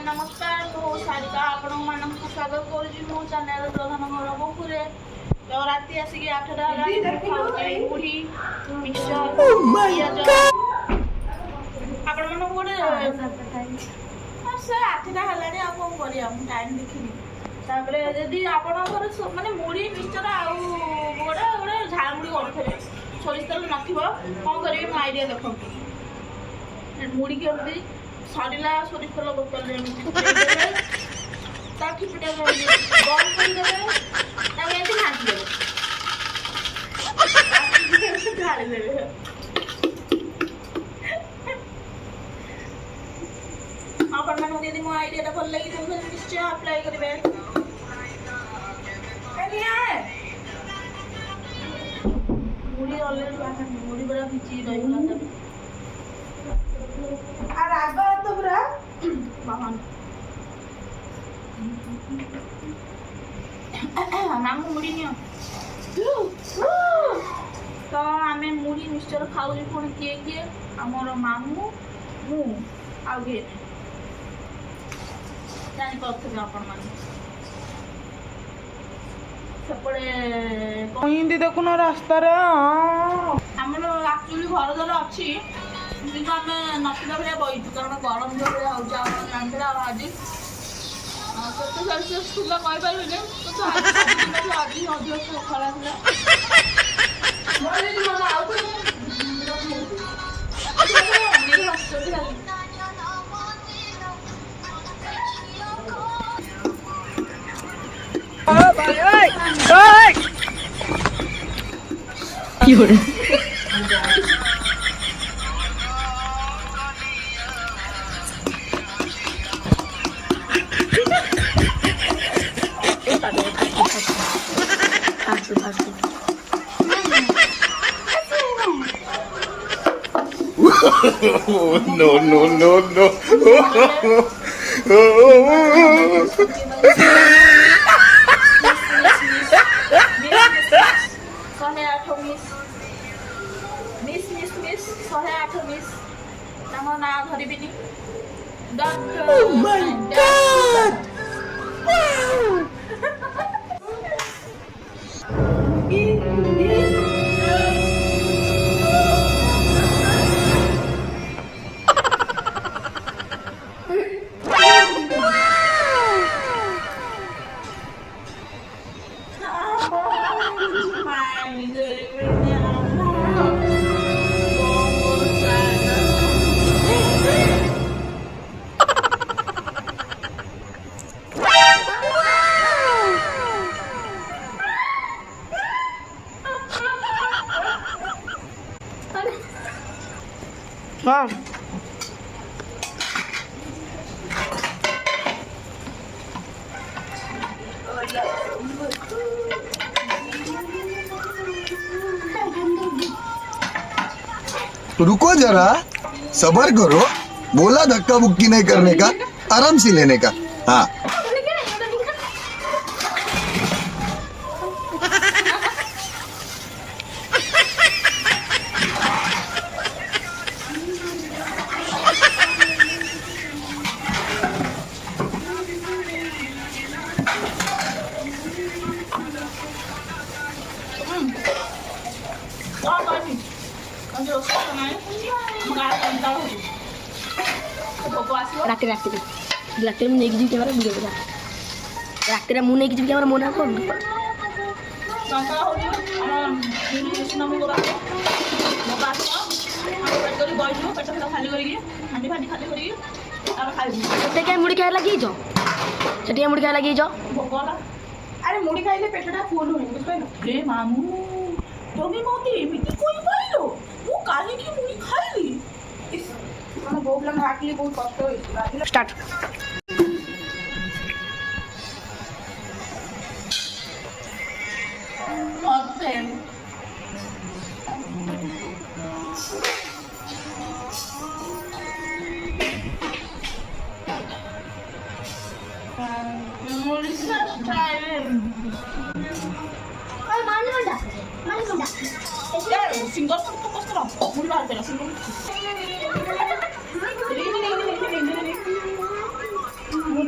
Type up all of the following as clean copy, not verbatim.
नमस्कार मु सारिका आपण मानक स्वागत करूची मो चैनल प्रधान घर बखुरे तो राती आसिक 8टा मुढ़ी मिक्सचर आपण मन गोटे से 8टा हलानी आ कोन करिया हम टाइम देखिनी तापरे यदि आपनकर माने मुढ़ी मिक्सचर आ गोटे गोटे झालमुड़ी करथले सोरिष तेल नथिबो कोन करिवे म आईडिया देखो मुढ़ी के सरिला सोरिष तेल बोतल खिपिटा बंद करदेवे घाटी देवे ढाली देवे आपण मानक यदि मो आईडिया भल लगी तो निश्चय अप्लाई करेंगे मुड़ी ऑलरेडी मुड़ी बड़ा भिजी रही আর আগে তো পুরা বাহন নাম মুড়ি নিও তো আমি মুড়ি মিক্সচর খাউছি পুଣି কিଏ କିଏ ଆମର ମାମୁଁ ମୁଁ ଆଉ କିଏ ଜାଣିପାରୁଥିବେ ଆପଣମାନେ ସେପଟେ ହିନ୍ଦୀ ଦେଖୁନ ରାସ୍ତାରେ ଆମର ଆକ୍ଚୁଆଲି ଘର ଦ୍ୱାର ଅଛି କିନ୍ତୁ ଆମେ ନଥିଲା ଭଳିଆ ବଇଛୁ କାରଣ ଗରମ ଯେଉଁ ଭଳିଆ ହେଉଛି ଆପଣ ଜାଣିଥିଲେ ଆଉ ଆଜି କେତେ ସେଲସିୟସ୍ ଥିଲା କହିପାରିବିନି କିନ୍ତୁ ଆଜି ଅଧିକ ଖରା ଥିଲା কি করে no, no, no, no. Oh my God! हाँ रुको जरा सबर करो बोला धक्का मुक्की नहीं करने का आराम से लेने का हाँ रात में नहीं जी कैमरा वीडियो बना रात में मुंह नहीं जी कैमरा मोना को ସେଠି କାଇଁ ମୁଢି ଖାଇବା ଲାଗି ଯ ସେଠି ମୁଢି ଖାଇବା ଲାଗି ଯ আরে মুড়ি খাইলে পেটটা ফুল হয় বুঝছো রে মামু তুমি মতে এমিতি কই পাইলো ও কালি কি মুড়ি খাইলি মানে বউলা হাঁটলে বহুত কষ্ট হইছিল স্টার্ট सिंगल मुड़ी बाहर देना सिंगल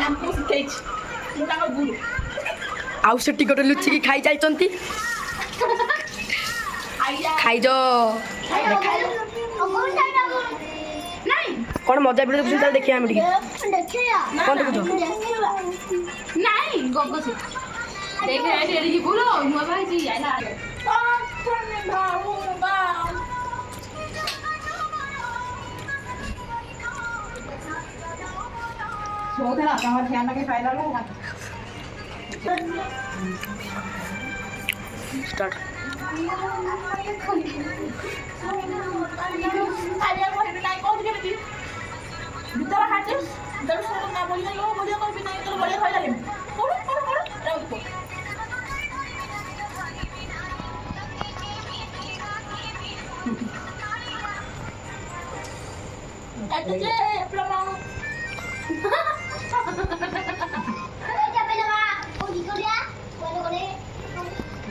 ମ୍ୟାମ୍କୁ ଶିଖେଇଛି ମୁଁ ତାଙ୍କ ଗୁରୁ ଆଉ ସେଠି ଗୋଟେ ଲୁଚିକି ଖାଇ ଯାଇଛନ୍ତି ଆଜ୍ଞା ଖାଇଜ ନାଇଁ କ'ଣ ମଜା ଭିଡ଼ିଓ ଦେଖୁଛନ୍ତି ତାହେଲେ ଦେଖିବା ଆମେ ଟିକେ କ'ଣ ଦେଖୁଛ ନାଇଁ ଗଗସି ଦେଖେ ଏଠି ଏଠି ଯିବୁ ଲୋ ନୂଆ ବାହାରିଛି ଆଇଲା ଶୋଉଥିଲା ତମର ଫ୍ୟାନ୍ ଲଗେଇ ଖାଇଲା ବେଳକୁ ଷ୍ଟାର୍ଟ ଭିତର ହାଟେ ଭିତର ଶୋ ନା ବଢ଼ିଆ ଲୋ ବଢ଼ିଆ କରିବି ନାହିଁ ତୋର ବଢ଼ିଆ ଖାଇଲା ପଢ଼ୁ ପଢ଼ୁ ପଢ଼ୁ Raut Itu je belum mau.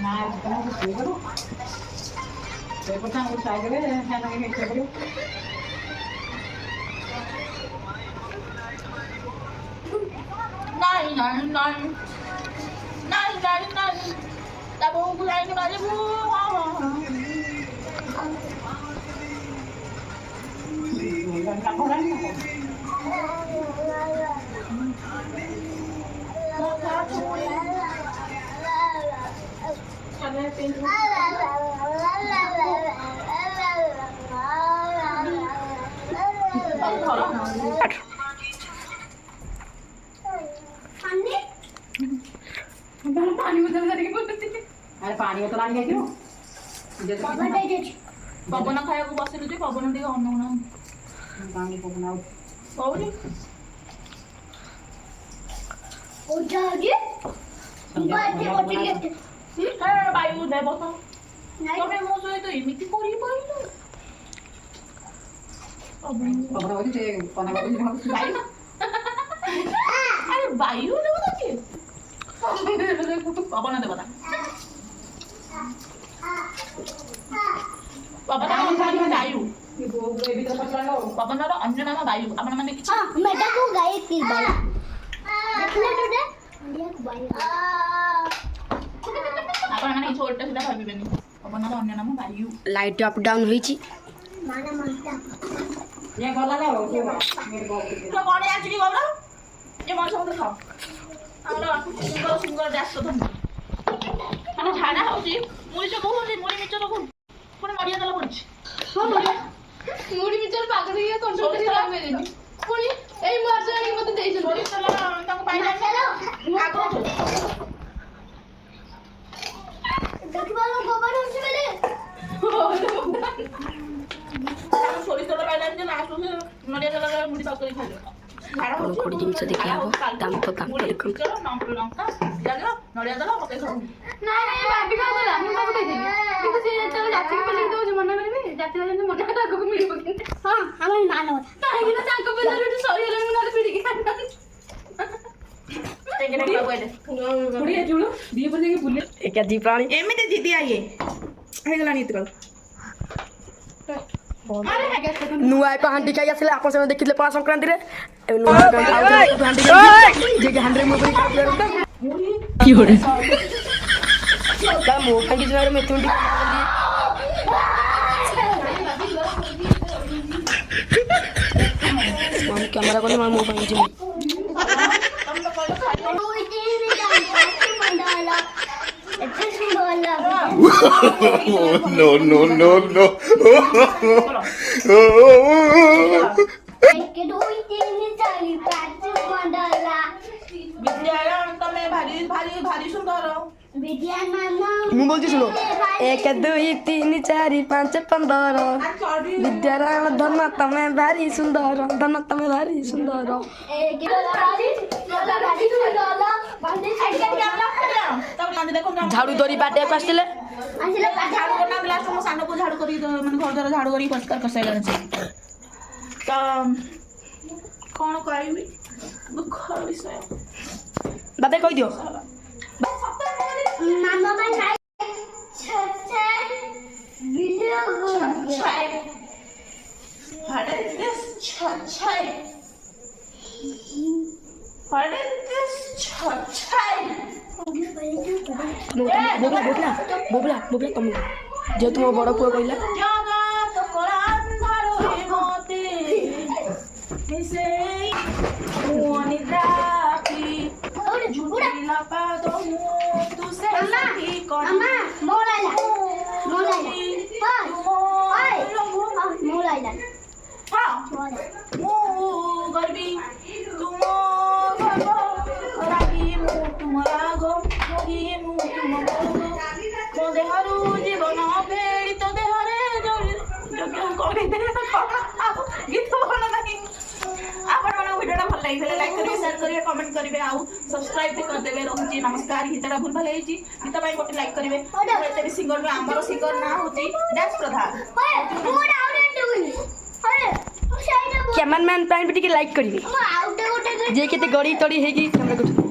ନା ଶୋଇପଡ଼ୁ ଶୋଇପଡ଼ିଥା ମୁଁ ଖାଇଦେବେ ଫ୍ୟାନ୍ ଲଗେଇ ଶୋଇପଡ଼ିବୁ Nai nai nai. Nai nai nai. Ta bố bu ai cái nói bu. ଆରେ ପାଣି ବୋତଲ ଆଣି ଯାଇଥିଲୁ ପବନ ଖାଇବାକୁ ବସିଲୁ ଯେ ପବନ ଟିକେ ଅନଉନା ପାଣି ପବନ ଆଉ ହଉନି ବାୟୁ ଦେ ବସ ତମେ ମୋ ସହିତ ଏମିତି କରିପାରିଲ ପବନ ହଉଛି ସେ କନା ବାୟୁ ଆରେ ବାୟୁ ଦେବତା କିଏ ପବନ ଦେବତା ପବନ ବାୟୁ ପବନର ଅନ୍ୟ ନାମ ବାୟୁ ଆପଣମାନେ କିଛି ଆପଣମାନେ କିଛି ଓଲଟା ସିଧା ଭାବିବେନି ପବନର ଅନ୍ୟ ନାମ ବାୟୁ ଲାଇଟ୍ ଅପ୍ ଡାଉନ୍ ହେଇଛି ଇଏ ଗଲା ନା କଣ ଆସିକି ଗଲ ଏ ମଣିଷ ମତେ ଖାଅ ଆମର ସୁନ୍ଦର ସୁନ୍ଦର ଦାସ ଧନ ମାନେ ଝାଡ଼ା ହଉଛି ମୁଢ଼ି କହୁଛନ୍ତି ମୁଢ଼ି ମିଚର କହୁଛି ପୁଣି ନଡ଼ିଆ ତେଲ ପଡିଛି ମୁଢ଼ି ମିଚର ପାଗ ଦେଇକି କଣ୍ଟ୍ରୋଲ କରି ରାମେନି ପୁଣି ଏଇ ମାସ ଆଣିକି ମତେ ଦେଇଛନ୍ତି ସୋରିଷ ତେଲ ତାଙ୍କୁ ପାଇଲା ଆଗ ସୋରିଷ ତେଲ ପାଇଲାନି ଯେ ଲାଷ୍ଟ ନଡ଼ିଆ ତେଲ ମୁଢ଼ି ପାଗ କରି ଖାଇଲେ ଝାଡ଼ା କ'ଣ କୋଡ଼ି ଜିନିଷ ଦେଖିବା ହବ ଦାମ ତ ଦାମ ଦେଖନ୍ତୁ ଲଙ୍କା ପିଆଜ ନଡ଼ିଆ ତେଲ ପକେଇ ଖାଉ ନାଇଁ ନାଇଁ ଭାବି ଖାଉଥିଲା ମୁଁ ତାକୁ ଦେଇଦେଲି କିନ୍ତୁ ସେ ଯେତେବେଳେ ଜାତିକି ପେଲିକି ଦେଉଛି ମନେ କରିବି ଜାତିର ଯେମିତି ମନେ ଆଗକୁ ମିଳିବ କିନ୍ତୁ ହଁ ଆମର ନାନ କାହିଁକି ନା ତାଙ୍କ ପେଲାରେ ଏଠି ସରିଗଲାଣି ମୁଁ ନହେଲେ ପିଡ଼ିକି ଏକା ଦି ପ୍ରାଣୀ ଏମିତି ଜିଦିଆ ଇଏ ହେଇଗଲାଣି ଏତିକ ନୂଆ ଏକ ହାଣ୍ଡି ଖାଇ ଆସିଲେ ଆପଣ ସେମାନେ ଦେଖିଥିଲେ ପଣା ସଂକ୍ରାନ୍ତିରେ ଏବେ ନୂଆ ଏକ ହାଣ୍ଡି ଯିଏକି ହାଣ୍ଡିରେ ମୋ ପାଇଁ କି ଗୋଟେ ମୋ ପାଇଁ କିଛି ନାହିଁ ମେଥି ମୁଣ୍ଡି କ୍ୟାମେରା କଲେ ମୋ ପାଇଁ କିଛି No, no, no, no. ତମେ ଭାରି ଭାରି ଭାରି ସୁନ୍ଦର ମୁଁ ବলছি শুনো 1 2 3 4 5 15 ବିଦ୍ୟାରାୟଣ ଧନ ତମେ ଭାରି ସୁନ୍ଦର ଧନ ତମେ ଭାରି ସୁନ୍ଦର ଝାଡୁ ଧରି ବାଟେକୁ ଆସିଥିଲେ ଝାଡୁ କରିନାହାନ୍ତି ଲାଷ୍ଟ ମୋ ସାନକୁ ଝାଡୁ କରି ମାନେ ଘର ଦ୍ୱାରା ଝାଡୁ କରି ପରିଷ୍କାର କରିସାରିଲାଣି ସେ ତ କ'ଣ କହିବି ଦୁଃଖର ବିଷୟ ବାଟେ କହିଦିଅ ହରେ ଛଛାଇ ବୋବଲା ତମେ ଯେହେତୁ ମୋ ବଡ଼ ପୁଅ କହିଲା ଜଗତ କଳାନ୍ଧାରରେ ମତେ ମିଶେଇ ମୁଁ ଅନିଦ୍ରାପି ଝୁଲିଲା ପାଦ ମୁଁ ତୁ ସେ ସାଥୀ କଣ ମୁଁ ଗର୍ବି ତୁମ ଗର୍ବ ରାଗି ମୁଁ ତୁମ ରାଗ ଭୋଗି ମୁଁ ତୁମ ଭୋଗ ମୋ ଦେହରୁ ଜୀବନ ଫେରି ତୋ ଦେହରେ ଗୀତ ଭଲ ନାହିଁ। ଆପଣମାନଙ୍କ ଭିଡ଼ିଓଟା ଭଲ ଲାଗିଥିଲେ ଲାଇକ୍ କରିବେ ସେୟାର କରିବେ କମେଣ୍ଟ କରିବେ ଆଉ ସବସ୍କ୍ରାଇବ୍ ବି କରିଦେବେ। ରହୁଛି ନମସ୍କାର। ଗୀତଟା ଭୁଲ ଭଲ ହେଇଛି ଗୀତ ପାଇଁ ଗୋଟେ ଲାଇକ୍ କରିବେ। ଏତେ ବି ସିଙ୍ଗର ନୁହେଁ ଆମର ସିଙ୍ଗର ନାଁ ହେଉଛି ଡ୍ୟାନ୍ସ ପ୍ରଧାନ। କ୍ୟାମେରାମ୍ୟାନ୍ ପାଇଁ ବି ଟିକେ ଲାଇକ୍ କରିବେ ଯେ କେତେ ଗଡ଼ି ତଡ଼ି ହେଇକି କ୍ୟାମେରା କରୁଛନ୍ତି।